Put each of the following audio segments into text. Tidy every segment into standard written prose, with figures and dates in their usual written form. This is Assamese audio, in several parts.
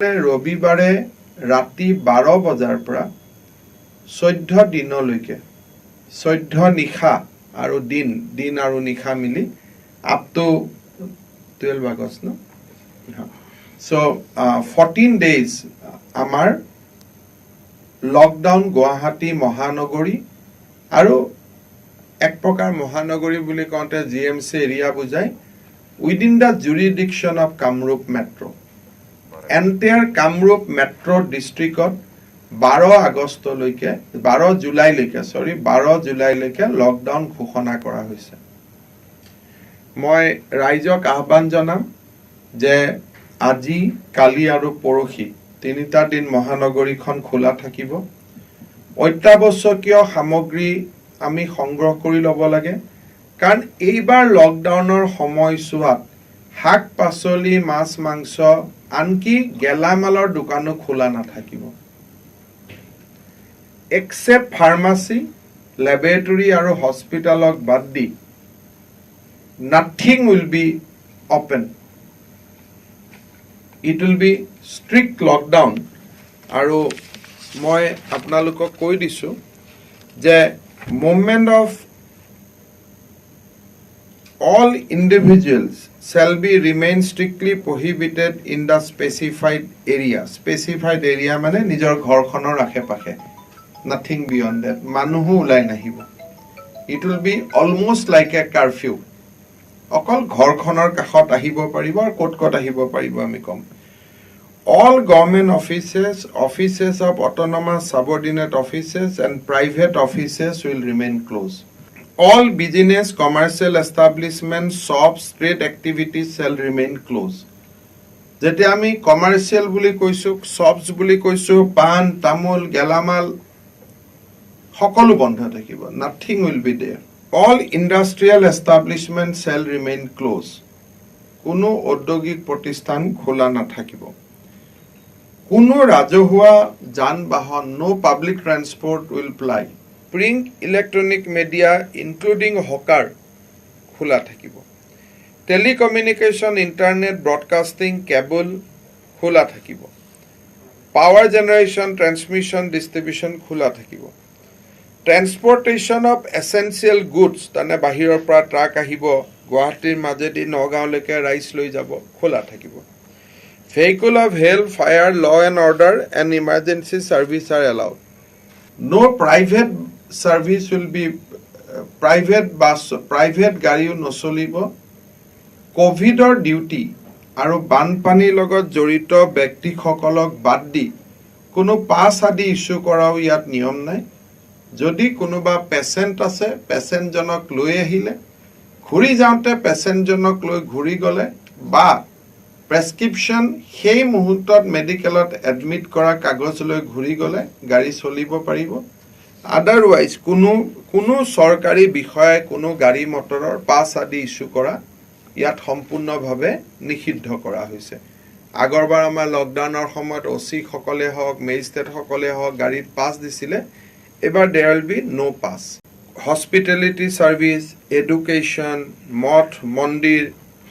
ৰবিবাৰে ৰাতি 12 বজাৰ পৰা 14 দিনলৈকে 14 নিশা আৰু দিন আৰু নিশা মিলি up to 12 August no so 14 days আমাৰ লকডাউন গুৱাহাটী মহানগৰী আৰু এক প্ৰকাৰ মহানগৰী বুলি কওঁতে জিএমচি এৰিয়া বুজায় within the jurisdiction of Kamrup Metro entire Kamrup Metro district 12 আগষ্টলৈকে 12 জুলাইলৈকে lockdown ঘোষণা কৰা হৈছে মই ৰাইজক আহ্বান জনাম যে আজি কালি আৰু পৰহি তিনিটা দিন মহানগৰীখন খোলা থাকিব অত্যাৱশ্যকীয় সামগ্ৰী আমি সংগ্ৰহ কৰি ল'ব লাগে কাৰণ এইবাৰ লকডাউনৰ সময়ছোৱাত শাক পাচলি মাছ মাংস আনকি গেলামালৰ দোকানো খোলা নাথাকিব except pharmacy laboratory আৰু হস্পিটালক বাদ দি nothing will be open it will be strict lockdown আৰু মই আপোনালোকক কৈ দিছো যে movement of all individuals shall be remain strictly prohibited in the specified area মানে নিজৰ ঘৰখনৰ আশে-পাশে nothing beyond that manuhu ulai nahibo it will be almost like a curfew okol ghorkhonor kakhot ahibo paribo ar kot ahibo paribo ami kom all government offices of autonomous subordinate offices and private offices will remain closed all business commercial establishments shops trade activities shall remain closed jete ami commercial buli koisu shops buli koisu pan tamul gelamal সকলো বন্ধ থাকিব nothing will be there all industrial establishments shall remain closed কোনো ঔদ্যোগিক প্ৰতিষ্ঠান খোলা নাথাকিব কোনো ৰাজহুৱা যান-বাহন no public transport will ply print electronic media including hawker খোলা থাকিব telecommunication internet broadcasting cable খোলা থাকিব power generation transmission distribution খোলা থাকিব Transportation of essential goods tane bahiror pra truck ahibo Guwahatir majedi Nagaon leke rice loi jabo khola thakibo Vehicle of health fire law and order and emergency service are allowed No private service will be private bus private gari nosolibo COVID or duty aru banpani logot jorito byakti sokolok bad di kono pass adi issue korao yat niyom nai যদি কোনোবা পেশেন্ট আছে পেশেন্ট জনক লৈ আহিলে ঘুৰি যাওঁতে পেশেন্ট জনক লৈ ঘুৰি গলে বা প্ৰেসক্ৰিপশন সেই মুহূৰ্তত মেডিকেলত এডমিট কৰা কাগজ লৈ ঘুৰি গলে গাড়ী চলিব পাৰিব আদাৰৱাইজ কোনো সৰকাৰি বিষয়ে কোনো গাড়ী মটৰৰ পাছ আদি ইস্যু কৰা ইয়াত সম্পূৰ্ণভাৱে নিষিদ্ধ কৰা হৈছে আগৰবাৰ আমাৰ লকডাউনৰ সময়ত ওসি সকলে হওক মেজিষ্ট্ৰেট সকলে হওক গাড়ীত পাছ দিছিলে Ever there will be no pass. Hospitality service, education, moth, mondir,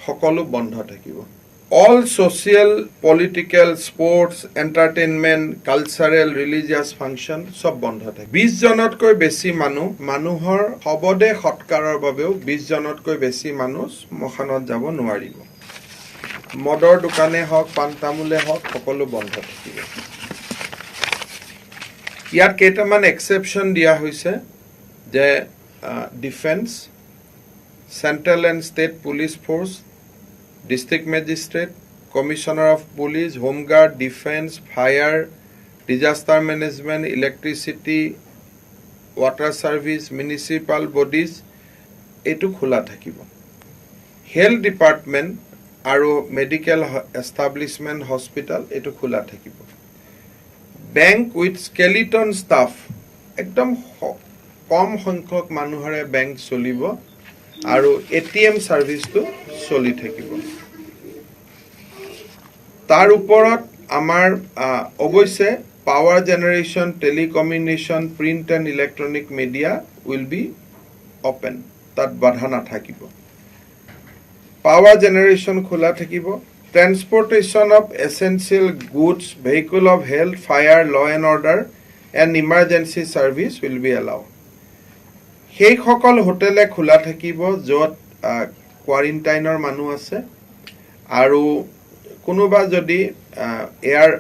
hokolu bondho thakibo. All social, political, sports, entertainment, cultural, religious function sob bondho thakib. 20 jonotkoi beshi manuhor hobode hotkaror babeo 20 jonotkoi beshi manuh mohanot jabo nuaribo. Modor dukane hok pan tamule hok hokolu bondho thakibo. ইয়াত কেইটামান এক্সেপশন দিয়া হৈছে যে defence central and state police force district magistrate commissioner of police home guard defence fire disaster management electricity water service municipal bodies এটু খোলা থাকিব হেলথ ডিপার্টমেন্ট আৰু মেডিকেল এস্টাব্লিশমেন্ট হসপিটাল এটু খোলা থাকিব Bank with skeleton staff ekdom kom সংখ্যক মানুহৰে bank চলিব আৰু ATM service to চলি থাকিব তাৰ ওপৰত আমাৰ অৱশ্যে power generation telecommunication print and electronic media will be open তাত বাধা নাথাকিব power generation খোলা থাকিব transportation of essential goods, vehicle of health, fire, law and order, and emergency service will be allowed. সেই সকল হোটেলে খোলা থাকিব য'ত কোৱাৰেণ্টাইনৰ মানুহ আছে আৰু কোনোবা যদি এয়াৰ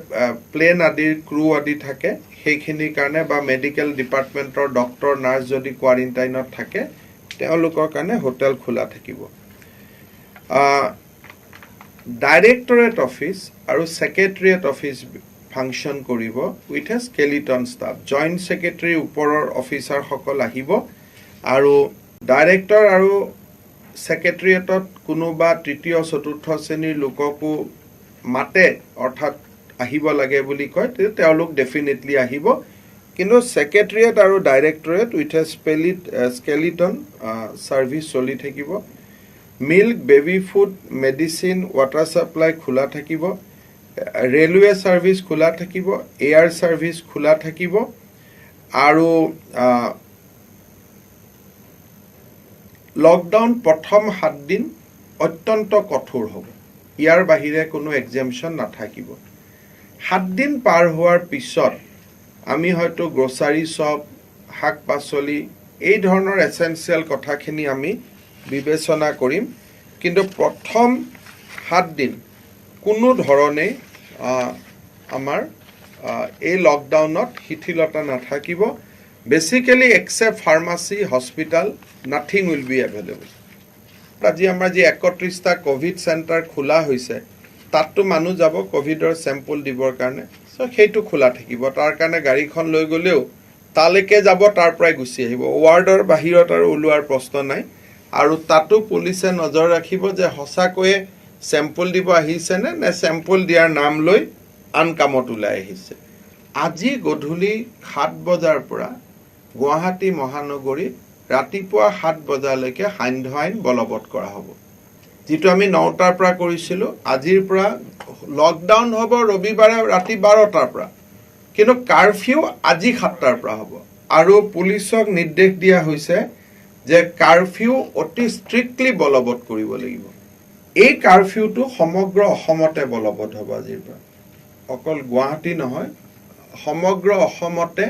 প্লেন আদিৰ ক্ৰু আদি থাকে সেইখিনিৰ কাৰণে বা মেডিকেল ডিপাৰ্টমেণ্টৰ ডক্টৰ নাৰ্ছ যদি কোৱাৰেণ্টাইনত থাকে তেওঁলোকৰ কাৰণে হোটেল খোলা থাকিব ডাইৰেক্টৰেট অফিচ আৰু ছেক্ৰেটাৰিয়েট অফিচ ফাংচন কৰিব with a skeleton staff joint secretary ওপৰৰ অফিচাৰসকল আহিব আৰু ডাইৰেক্টৰ আৰু ছেক্ৰেটাৰিয়েটত কোনোবা তৃতীয় চতুৰ্থ শ্ৰেণীৰ লোককো মাতে অৰ্থাৎ আহিব লাগে বুলি কয় তেওঁলোক ডেফিনেটলি আহিব কিন্তু ছেক্ৰেটাৰিয়েট আৰু directorate with a skeleton service চলি থাকিব milk baby food medicine water supply খোলা থাকিব ৰেলৱে ছাৰ্ভিচ খোলা থাকিব এয়াৰ ছাৰ্ভিচ খোলা থাকিব আৰু লকডাউন প্ৰথম 7 দিন অত্যন্ত কঠোৰ হ'ব ইয়াৰ বাহিৰে কোনো এক্সেম্পশন নাথাকিব 7 দিন পাৰ হোৱাৰ পিছত আমি হয়তো গ্ৰোসাৰী শ্বপ শাক পাচলি এই ধৰণৰ এসেনশিয়াল কথাখিনি আমি বিবেচনা কৰিম কিন্তু প্ৰথম 7 দিন কোনো ধৰণে আমাৰ এই লকডাউনত শিথিলতা নাথাকিব basically except pharmacy hospital nothing will be available আজি আমাৰ যে 31টা কোভিড সেন্টাৰ খোলা হৈছে তাতটো মানুহ যাব কোভিডৰ স্যাম্পল দিবৰ কাৰণে সো সেইটো খোলা থাকিব তাৰ কাৰণে গাড়ীখন লৈ গলেও তালৈকে যাব তাৰ পৰাই গুছি আহিব ওয়াৰ্ডৰ বাহিৰত আৰু ওলোৱাৰ প্ৰশ্ন নাই আৰু তাতো পুলিচে নজৰ ৰাখিব যে হসাকয়ে স্যাম্পল দিব আহিছে নে স্যাম্পল দিয়াৰ নাম লৈ আন কামত ওলাই আহিছে আজি গধূলি 7 বজাৰ পৰা গুৱাহাটী মহানগৰী ৰাতিপুৱা 7 বজালৈকে সান্ধ্য আইন বলবৎ কৰা হ'ব যেটো আমি 9টাৰ পৰা কৰিছিলো আজিৰ পৰা লকডাউন হ'ব ৰবিবাৰে ৰাতি 12টাৰ পৰা কিন্তু কাৰফিউ আজি 7টাৰ পৰা হ'ব আৰু পুলিচক নিৰ্দেশ দিয়া হৈছে যে কাৰফিউ অতি স্ট্ৰিক্টলি বলবৎ কৰিব লাগিব এই কাৰফিউটো সমগ্ৰ অসমতে বলবৎ হ'ব আজিৰ পৰা অকল গুৱাহাটী নহয় সমগ্ৰ অসমতে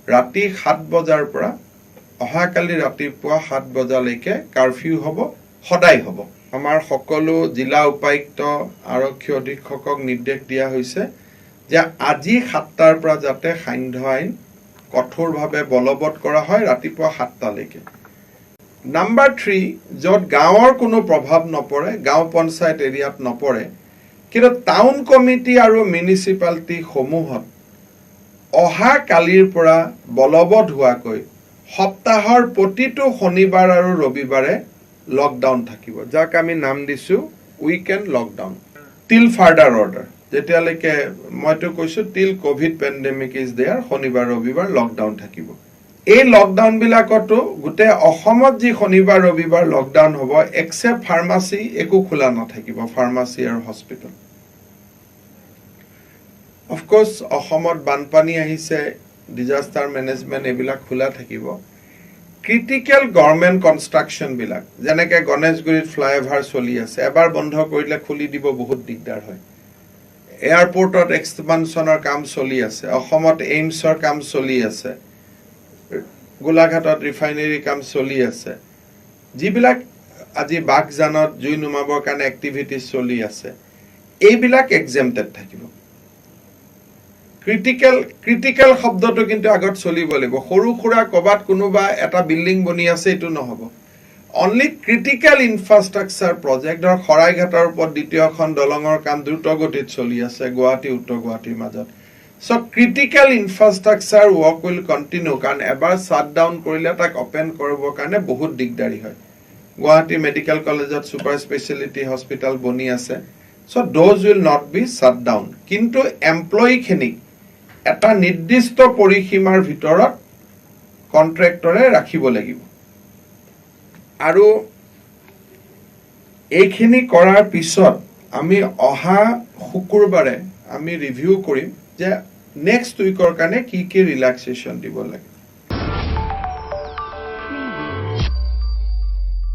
ৰাতি 7 বজাৰ পৰা অহাকালি ৰাতিপুৱা 7 বজালৈকে কাৰফিউ হ'ব সদায় হ'ব আমাৰ সকলো জিলা উপায়ুক্ত আৰক্ষী অধীক্ষকক নিৰ্দেশ দিয়া হৈছে যে আজি 7টাৰ পৰা যাতে সান্ধ্য আইন কঠোৰভাৱে বলবৎ কৰা হয় ৰাতিপুৱা 7টালৈকে নাম্বাৰ 3 যত গাঁৱৰ কোনো প্ৰভাৱ নপৰে গাঁও পঞ্চায়ত এৰিয়াত নপৰে কিন্তু টাউন কমিটি আৰু মিউনিসিপালিটি সমূহত অহা কালিৰ পৰা বলবৎ হোৱাকৈ সপ্তাহৰ প্ৰতিটো শনিবাৰ আৰু ৰবিবাৰে লকডাউন থাকিব যাক আমি নাম দিছো উইকেন্ড লকডাউন টিল ফাৰ্ডাৰ অৰ্ডাৰ যেতিয়ালৈকে মইতো কৈছো টিল কোভিড পেণ্ডেমিক ইজ দেয়াৰ শনিবাৰ ৰবিবাৰ লকডাউন থাকিব এই লকডাউন বিলাকতো গুটে অসমত যি শনিবাৰ ৰবিবাৰ লকডাউন হ'ব এক্সেপ্ট ফাৰ্মাসী একো খোলা নাথাকিব ফাৰ্মাসী আৰু হস্পিটাল অফ কোৰ্স অসমত বানপানী আহিছে ডিজাস্টাৰ মেনেজমেন্ট এবিলাক খোলা থাকিব ক্ৰিটিক্যাল গভৰ্নমেন্ট কনস্ট্ৰাকশন বিলাক যেনেকে গণেশগুৰিত ফ্লাইওভাৰ চলি আছে এবাৰ বন্ধ কৰিলে খুলি দিব বহুত দিগদাৰ হয় এয়াৰপোৰ্টত এক্সপানশনৰ কাম চলি আছে অসমত এইমছৰ কাম চলি আছে গোলাঘাটত ৰিফাইনাৰী কাম চলি আছে যিবিলাক আজি বাগজানত জুই নুমাবৰ কাৰণে এক্টিভিটিজ চলি আছে এইবিলাক এক্সেম্পটেড থাকিব ক্ৰিটিক্যাল শব্দটো কিন্তু আগত চলিব লাগিব সৰু খুৰা কবাত কোনোবা এটা বিল্ডিং বনি আছে এটো নহব অনলি ক্ৰিটিক্যাল ইনফ্ৰাষ্ট্ৰাকচাৰ প্ৰজেক্ট ধৰ খৰাইঘাটৰ ওপৰত দ্বিতীয়খন দলঙৰ কাম দ্ৰুত গতিত চলি আছে গুৱাহাটী উত্তৰ গুৱাহাটীৰ মাজত so critical infrastructure work will continue কাৰণ এবাৰ শাট ডাউন কৰিলে তাক ওপেন কৰিবৰ কাৰণে বহুত দিগদাৰি হয় গুৱাহাটী মেডিকেল কলেজত সুপাৰ স্পেশালিটি হস্পিটাল বনি আছে so those will not be shut down কিন্তু এমপ্লয়ি খিনি এটা নিৰ্দিষ্ট পৰিসীমাৰ ভিতৰত কন্ট্ৰাক্টৰে ৰাখিব লাগিব আৰু এইখিনি কৰাৰ পিছত আমি অহা শুকুৰবাৰে আমি ৰিভিউ কৰিম যে নেক্সট উইকৰ কাৰণে কি ৰিলেক্সেশন দিব লাগে